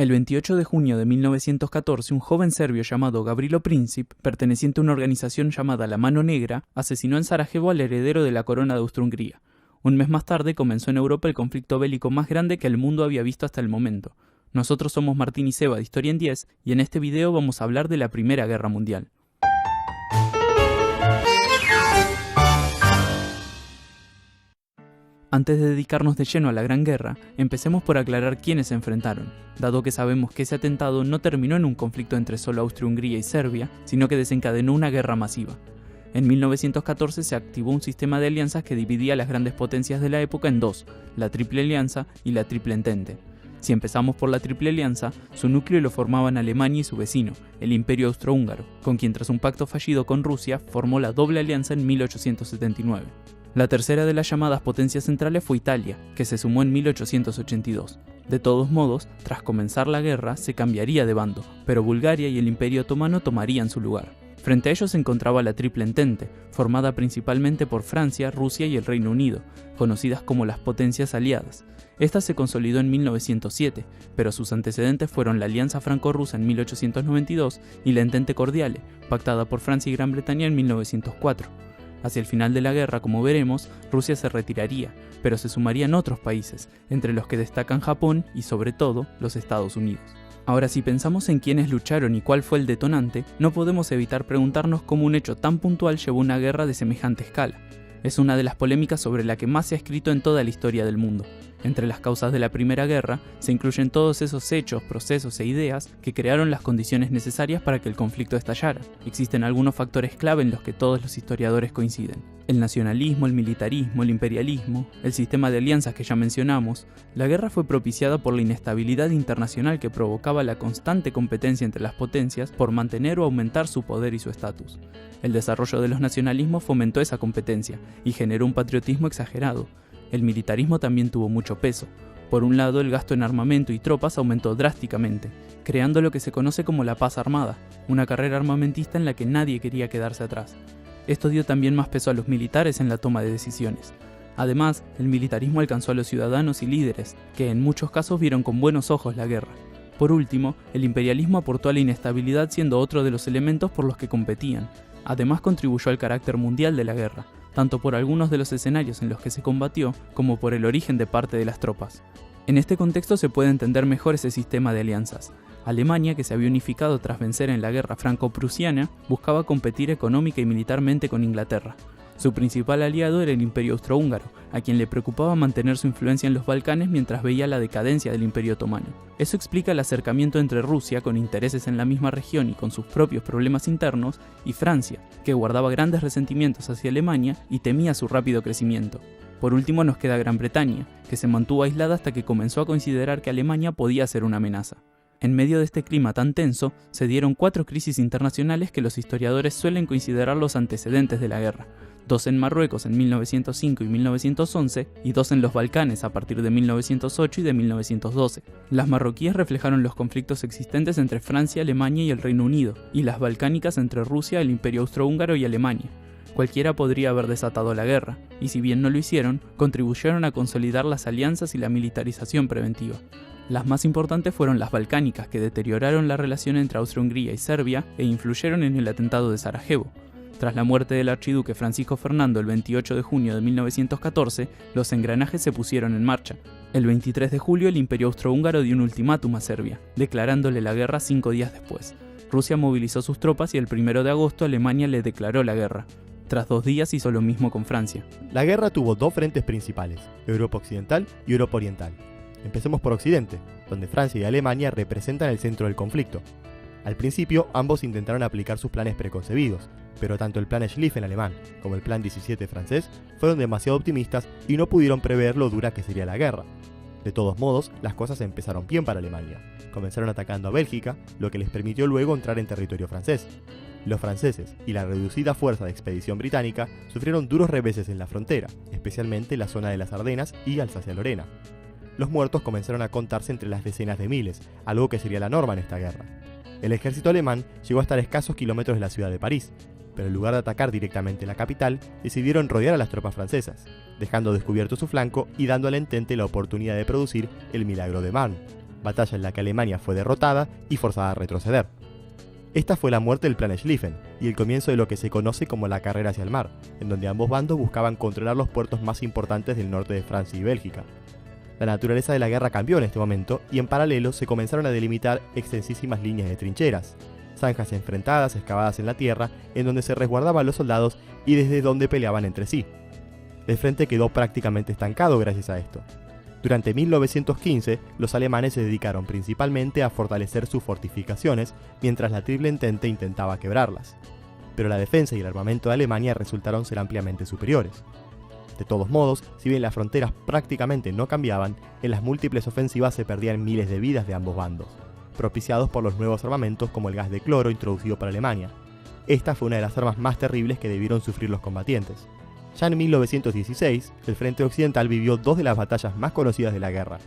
El 28 de junio de 1914, un joven serbio llamado Gavrilo Princip, perteneciente a una organización llamada La Mano Negra, asesinó en Sarajevo al heredero de la corona de Austria-Hungría. Un mes más tarde comenzó en Europa el conflicto bélico más grande que el mundo había visto hasta el momento. Nosotros somos Martín y Seba de Historia en 10 y en este video vamos a hablar de la Primera Guerra Mundial. Antes de dedicarnos de lleno a la Gran Guerra, empecemos por aclarar quiénes se enfrentaron, dado que sabemos que ese atentado no terminó en un conflicto entre solo Austria-Hungría y Serbia, sino que desencadenó una guerra masiva. En 1914 se activó un sistema de alianzas que dividía a las grandes potencias de la época en dos, la Triple Alianza y la Triple Entente. Si empezamos por la Triple Alianza, su núcleo lo formaban Alemania y su vecino, el Imperio Austrohúngaro, con quien tras un pacto fallido con Rusia formó la Doble Alianza en 1879. La tercera de las llamadas potencias centrales fue Italia, que se sumó en 1882. De todos modos, tras comenzar la guerra, se cambiaría de bando, pero Bulgaria y el Imperio Otomano tomarían su lugar. Frente a ellos se encontraba la Triple Entente, formada principalmente por Francia, Rusia y el Reino Unido, conocidas como las potencias aliadas. Esta se consolidó en 1907, pero sus antecedentes fueron la Alianza Franco-Rusa en 1892 y la Entente Cordiale, pactada por Francia y Gran Bretaña en 1904. Hacia el final de la guerra, como veremos, Rusia se retiraría, pero se sumarían otros países, entre los que destacan Japón y sobre todo los Estados Unidos. Ahora, si pensamos en quiénes lucharon y cuál fue el detonante, no podemos evitar preguntarnos cómo un hecho tan puntual llevó una guerra de semejante escala. Es una de las polémicas sobre la que más se ha escrito en toda la historia del mundo. Entre las causas de la Primera Guerra se incluyen todos esos hechos, procesos e ideas que crearon las condiciones necesarias para que el conflicto estallara. Existen algunos factores clave en los que todos los historiadores coinciden. El nacionalismo, el militarismo, el imperialismo, el sistema de alianzas que ya mencionamos. La guerra fue propiciada por la inestabilidad internacional que provocaba la constante competencia entre las potencias por mantener o aumentar su poder y su estatus. El desarrollo de los nacionalismos fomentó esa competencia y generó un patriotismo exagerado. El militarismo también tuvo mucho peso. Por un lado, el gasto en armamento y tropas aumentó drásticamente, creando lo que se conoce como la paz armada, una carrera armamentista en la que nadie quería quedarse atrás. Esto dio también más peso a los militares en la toma de decisiones. Además, el militarismo alcanzó a los ciudadanos y líderes, que en muchos casos vieron con buenos ojos la guerra. Por último, el imperialismo aportó a la inestabilidad siendo otro de los elementos por los que competían. Además, contribuyó al carácter mundial de la guerra, tanto por algunos de los escenarios en los que se combatió, como por el origen de parte de las tropas. En este contexto se puede entender mejor ese sistema de alianzas. Alemania, que se había unificado tras vencer en la guerra franco-prusiana, buscaba competir económica y militarmente con Inglaterra. Su principal aliado era el Imperio Austrohúngaro, a quien le preocupaba mantener su influencia en los Balcanes mientras veía la decadencia del Imperio Otomano. Eso explica el acercamiento entre Rusia, con intereses en la misma región y con sus propios problemas internos, y Francia, que guardaba grandes resentimientos hacia Alemania y temía su rápido crecimiento. Por último nos queda Gran Bretaña, que se mantuvo aislada hasta que comenzó a considerar que Alemania podía ser una amenaza. En medio de este clima tan tenso, se dieron 4 crisis internacionales que los historiadores suelen considerar los antecedentes de la guerra. 2 en Marruecos en 1905 y 1911 y 2 en los Balcanes a partir de 1908 y de 1912. Las marroquíes reflejaron los conflictos existentes entre Francia, Alemania y el Reino Unido, y las balcánicas entre Rusia, el Imperio Austrohúngaro y Alemania. Cualquiera podría haber desatado la guerra, y si bien no lo hicieron, contribuyeron a consolidar las alianzas y la militarización preventiva. Las más importantes fueron las balcánicas, que deterioraron la relación entre Austria-Hungría y Serbia e influyeron en el atentado de Sarajevo. Tras la muerte del archiduque Francisco Fernando el 28 de junio de 1914, los engranajes se pusieron en marcha. El 23 de julio el Imperio Austrohúngaro dio un ultimátum a Serbia, declarándole la guerra 5 días después. Rusia movilizó sus tropas y el 1 de agosto Alemania le declaró la guerra. Tras 2 días hizo lo mismo con Francia. La guerra tuvo 2 frentes principales, Europa Occidental y Europa Oriental. Empecemos por Occidente, donde Francia y Alemania representan el centro del conflicto. Al principio, ambos intentaron aplicar sus planes preconcebidos, pero tanto el plan Schlieffen alemán como el plan 17 francés fueron demasiado optimistas y no pudieron prever lo dura que sería la guerra. De todos modos, las cosas empezaron bien para Alemania. Comenzaron atacando a Bélgica, lo que les permitió luego entrar en territorio francés. Los franceses y la reducida fuerza de expedición británica sufrieron duros reveses en la frontera, especialmente en la zona de las Ardenas y Alsacia-Lorena. Los muertos comenzaron a contarse entre las decenas de miles, algo que sería la norma en esta guerra. El ejército alemán llegó a estar a escasos kilómetros de la ciudad de París, pero en lugar de atacar directamente la capital, decidieron rodear a las tropas francesas, dejando descubierto su flanco y dando al Entente la oportunidad de producir el milagro de Marne. batalla en la que Alemania fue derrotada y forzada a retroceder. Esta fue la muerte del Plan Schlieffen y el comienzo de lo que se conoce como la carrera hacia el mar, en donde ambos bandos buscaban controlar los puertos más importantes del norte de Francia y Bélgica. La naturaleza de la guerra cambió en este momento y en paralelo se comenzaron a delimitar extensísimas líneas de trincheras, zanjas enfrentadas excavadas en la tierra en donde se resguardaban los soldados y desde donde peleaban entre sí. El frente quedó prácticamente estancado gracias a esto. Durante 1915, los alemanes se dedicaron principalmente a fortalecer sus fortificaciones, mientras la Triple Entente intentaba quebrarlas. Pero la defensa y el armamento de Alemania resultaron ser ampliamente superiores. De todos modos, si bien las fronteras prácticamente no cambiaban, en las múltiples ofensivas se perdían miles de vidas de ambos bandos, propiciados por los nuevos armamentos como el gas de cloro introducido por Alemania. Esta fue una de las armas más terribles que debieron sufrir los combatientes. Ya en 1916, el frente occidental vivió dos de las batallas más conocidas de la guerra,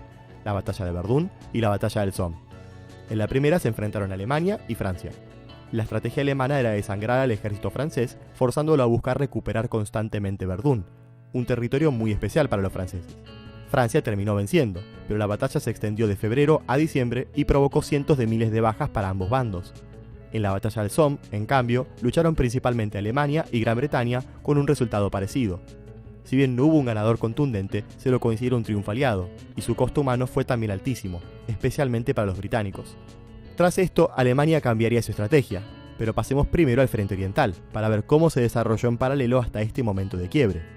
la batalla de Verdún y la batalla del Somme. En la primera se enfrentaron Alemania y Francia. La estrategia alemana era desangrar al ejército francés, forzándolo a buscar recuperar constantemente Verdún, un territorio muy especial para los franceses. Francia terminó venciendo, pero la batalla se extendió de febrero a diciembre y provocó cientos de miles de bajas para ambos bandos. En la batalla del Somme, en cambio, lucharon principalmente Alemania y Gran Bretaña con un resultado parecido. Si bien no hubo un ganador contundente, se lo considera un triunfo aliado, y su costo humano fue también altísimo, especialmente para los británicos. Tras esto, Alemania cambiaría su estrategia, pero pasemos primero al frente oriental, para ver cómo se desarrolló en paralelo hasta este momento de quiebre.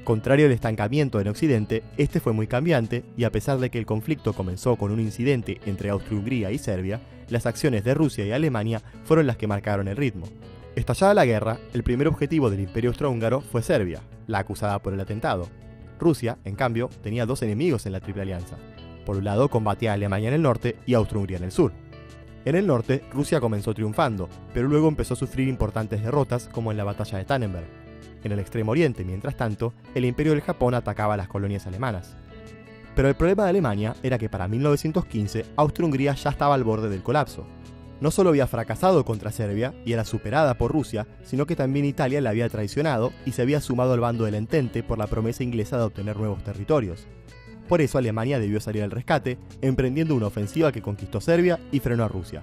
Contrario al estancamiento en Occidente, este fue muy cambiante y a pesar de que el conflicto comenzó con un incidente entre Austria-Hungría y Serbia, las acciones de Rusia y Alemania fueron las que marcaron el ritmo. Estallada la guerra, el primer objetivo del Imperio Austrohúngaro fue Serbia, la acusada por el atentado. Rusia, en cambio, tenía dos enemigos en la Triple Alianza. Por un lado combatía a Alemania en el norte y Austria-Hungría en el sur. En el norte, Rusia comenzó triunfando, pero luego empezó a sufrir importantes derrotas como en la batalla de Tannenberg. En el extremo oriente, mientras tanto, el Imperio del Japón atacaba a las colonias alemanas. Pero el problema de Alemania era que para 1915 Austria-Hungría ya estaba al borde del colapso. No solo había fracasado contra Serbia y era superada por Rusia, sino que también Italia la había traicionado y se había sumado al bando del Entente por la promesa inglesa de obtener nuevos territorios. Por eso Alemania debió salir al rescate, emprendiendo una ofensiva que conquistó Serbia y frenó a Rusia.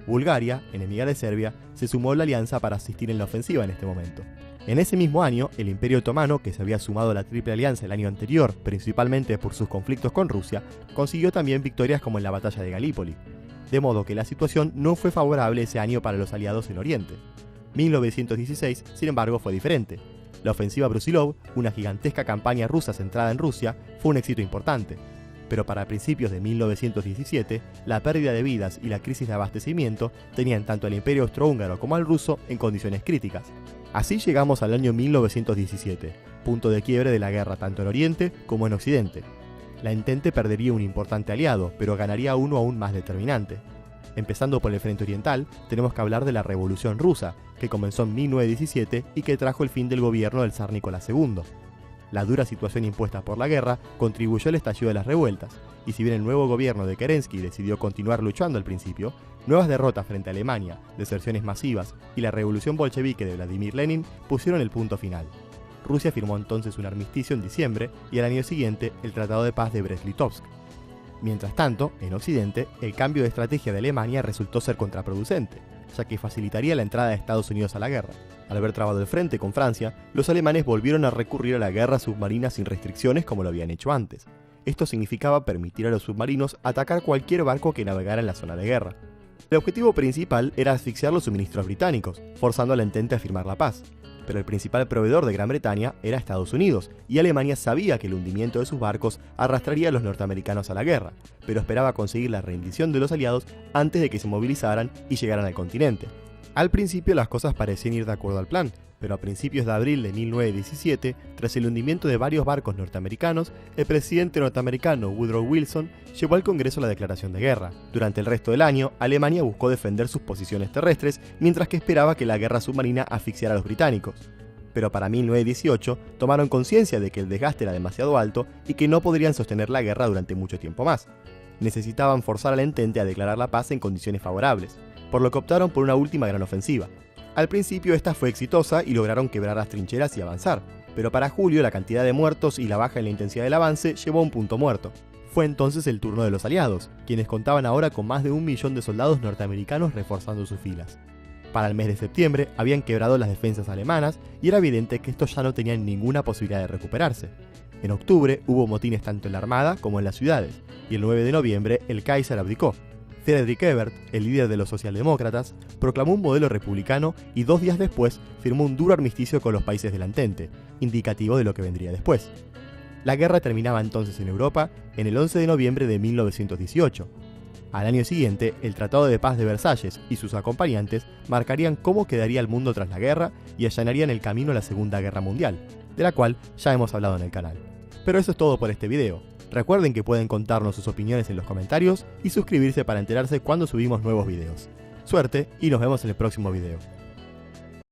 Bulgaria, enemiga de Serbia, se sumó a la alianza para asistir en la ofensiva en este momento. En ese mismo año, el Imperio Otomano, que se había sumado a la Triple Alianza el año anterior, principalmente por sus conflictos con Rusia, consiguió también victorias como en la batalla de Galípoli. De modo que la situación no fue favorable ese año para los aliados en Oriente. 1916, sin embargo, fue diferente. La ofensiva Brusilov, una gigantesca campaña rusa centrada en Rusia, fue un éxito importante. Pero para principios de 1917, la pérdida de vidas y la crisis de abastecimiento tenían tanto al Imperio Austrohúngaro como al ruso en condiciones críticas. Así llegamos al año 1917, punto de quiebre de la guerra tanto en Oriente como en Occidente. La Entente perdería un importante aliado, pero ganaría uno aún más determinante. Empezando por el frente oriental, tenemos que hablar de la Revolución Rusa, que comenzó en 1917 y que trajo el fin del gobierno del zar Nicolás II. La dura situación impuesta por la guerra contribuyó al estallido de las revueltas, y si bien el nuevo gobierno de Kerensky decidió continuar luchando al principio, nuevas derrotas frente a Alemania, deserciones masivas y la revolución bolchevique de Vladimir Lenin pusieron el punto final. Rusia firmó entonces un armisticio en diciembre y al año siguiente el Tratado de Paz de Brest-Litovsk. Mientras tanto, en Occidente, el cambio de estrategia de Alemania resultó ser contraproducente, ya que facilitaría la entrada de Estados Unidos a la guerra. Al haber trabado el frente con Francia, los alemanes volvieron a recurrir a la guerra submarina sin restricciones como lo habían hecho antes. Esto significaba permitir a los submarinos atacar cualquier barco que navegara en la zona de guerra. El objetivo principal era asfixiar los suministros británicos, forzando a la Entente a firmar la paz. Pero el principal proveedor de Gran Bretaña era Estados Unidos, y Alemania sabía que el hundimiento de sus barcos arrastraría a los norteamericanos a la guerra, pero esperaba conseguir la rendición de los aliados antes de que se movilizaran y llegaran al continente. Al principio las cosas parecían ir de acuerdo al plan, pero a principios de abril de 1917, tras el hundimiento de varios barcos norteamericanos, el presidente norteamericano Woodrow Wilson llevó al Congreso la declaración de guerra. Durante el resto del año, Alemania buscó defender sus posiciones terrestres, mientras que esperaba que la guerra submarina asfixiara a los británicos. Pero para 1918 tomaron conciencia de que el desgaste era demasiado alto y que no podrían sostener la guerra durante mucho tiempo más. Necesitaban forzar a la Entente a declarar la paz en condiciones favorables, por lo que optaron por una última gran ofensiva. Al principio esta fue exitosa y lograron quebrar las trincheras y avanzar, pero para julio la cantidad de muertos y la baja en la intensidad del avance llevó a un punto muerto. Fue entonces el turno de los aliados, quienes contaban ahora con más de 1 millón de soldados norteamericanos reforzando sus filas. Para el mes de septiembre habían quebrado las defensas alemanas y era evidente que estos ya no tenían ninguna posibilidad de recuperarse. En octubre hubo motines tanto en la armada como en las ciudades, y el 9 de noviembre el Kaiser abdicó. Friedrich Ebert, el líder de los socialdemócratas, proclamó un modelo republicano y 2 días después firmó un duro armisticio con los países del Entente, indicativo de lo que vendría después. La guerra terminaba entonces en Europa en el 11 de noviembre de 1918. Al año siguiente, el Tratado de Paz de Versalles y sus acompañantes marcarían cómo quedaría el mundo tras la guerra y allanarían el camino a la Segunda Guerra Mundial, de la cual ya hemos hablado en el canal. Pero eso es todo por este video. Recuerden que pueden contarnos sus opiniones en los comentarios y suscribirse para enterarse cuando subimos nuevos videos. Suerte y nos vemos en el próximo video.